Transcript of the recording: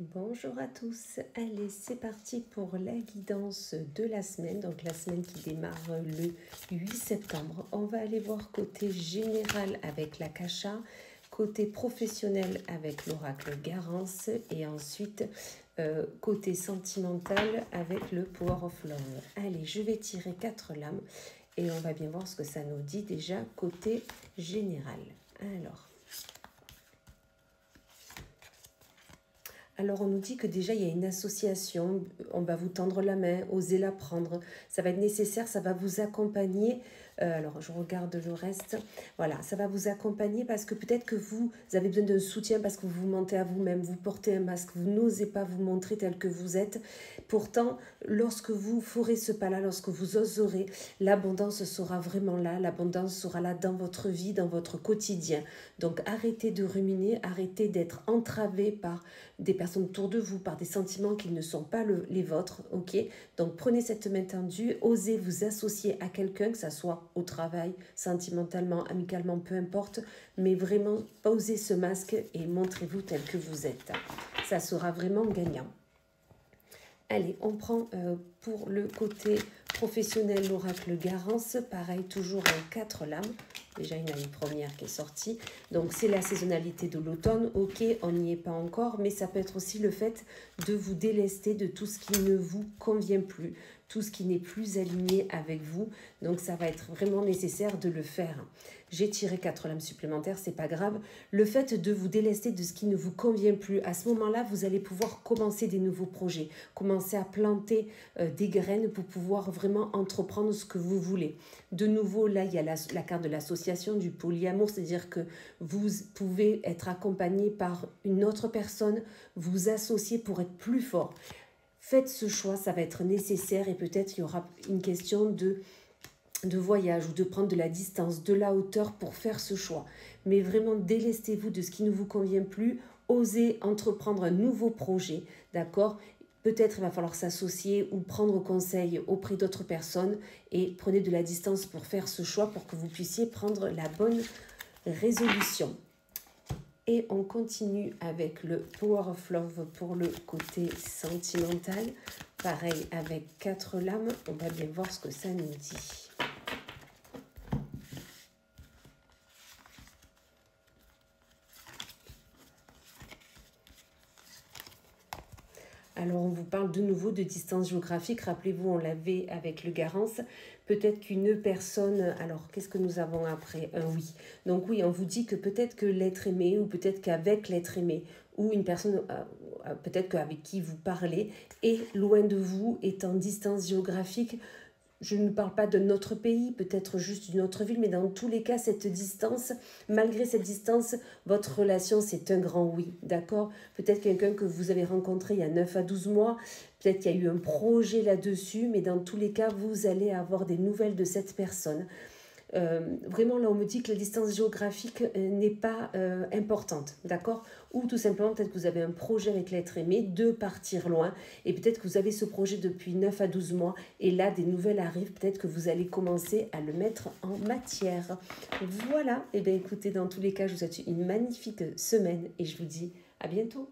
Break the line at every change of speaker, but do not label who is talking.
Bonjour à tous, allez c'est parti pour la guidance de la semaine, donc la semaine qui démarre le 8 septembre. On va aller voir côté général avec l'Akasha, côté professionnel avec l'oracle Garance et ensuite côté sentimental avec le Power of Love. Allez, je vais tirer 4 lames et on va bien voir ce que ça nous dit déjà côté général. Alors, on nous dit que déjà, il y a une association, on va vous tendre la main, osez la prendre. Ça va être nécessaire, ça va vous accompagner. Alors, je regarde le reste. Voilà, ça va vous accompagner parce que peut-être que vous avez besoin d'un soutien parce que vous vous mentez à vous-même, vous portez un masque, vous n'osez pas vous montrer tel que vous êtes. Pourtant, lorsque vous ferez ce pas-là, lorsque vous oserez, l'abondance sera vraiment là, l'abondance sera là dans votre vie, dans votre quotidien. Donc, arrêtez de ruminer, arrêtez d'être entravé par des personnes autour de vous, par des sentiments qui ne sont pas les vôtres, ok? Donc prenez cette main tendue, osez vous associer à quelqu'un, que ça soit au travail, sentimentalement, amicalement, peu importe, mais vraiment posez ce masque et montrez-vous tel que vous êtes. Ça sera vraiment gagnant. Allez, on prend pour le côté professionnel l'oracle Garance, pareil, toujours en 4 lames. Déjà, il y en a une première qui est sortie. Donc, c'est la saisonnalité de l'automne. Ok, on n'y est pas encore, mais ça peut être aussi le fait de vous délester de tout ce qui ne vous convient plus, tout ce qui n'est plus aligné avec vous. Donc, ça va être vraiment nécessaire de le faire. J'ai tiré 4 lames supplémentaires, c'est pas grave. Le fait de vous délester de ce qui ne vous convient plus, à ce moment-là, vous allez pouvoir commencer des nouveaux projets, commencer à planter des graines pour pouvoir vraiment entreprendre ce que vous voulez. De nouveau, là, il y a la carte de l'association, du polyamour, c'est-à-dire que vous pouvez être accompagné par une autre personne, vous associer pour être plus fort. Faites ce choix, ça va être nécessaire et peut-être il y aura une question de voyage ou de prendre de la distance, de la hauteur pour faire ce choix. Mais vraiment, délestez-vous de ce qui ne vous convient plus, osez entreprendre un nouveau projet, d'accord ? Peut-être il va falloir s'associer ou prendre conseil auprès d'autres personnes et prenez de la distance pour faire ce choix pour que vous puissiez prendre la bonne résolution. Et on continue avec le Power of Love pour le côté sentimental. Pareil avec 4 lames, on va bien voir ce que ça nous dit. Alors, on vous parle de nouveau de distance géographique. Rappelez-vous, on l'avait avec le Garance. Peut-être qu'une personne... Alors, qu'est-ce que nous avons après? Un oui. Donc oui, on vous dit que peut-être que l'être aimé, ou peut-être qu'avec l'être aimé, ou une personne, peut-être qu'avec qui vous parlez, est loin de vous, est en distance géographique. Je ne parle pas de notre pays, peut-être juste d'une autre ville, mais dans tous les cas, cette distance, malgré cette distance, votre relation, c'est un grand oui, d'accord? Peut-être quelqu'un que vous avez rencontré il y a 9 à 12 mois, peut-être qu'il y a eu un projet là-dessus, mais dans tous les cas, vous allez avoir des nouvelles de cette personne. Vraiment, là, on me dit que la distance géographique n'est pas importante, d'accord? Ou tout simplement, peut-être que vous avez un projet avec l'être aimé de partir loin, et peut-être que vous avez ce projet depuis 9 à 12 mois, et là, des nouvelles arrivent, peut-être que vous allez commencer à le mettre en matière. Voilà, et bien écoutez, dans tous les cas, je vous souhaite une magnifique semaine, et je vous dis à bientôt.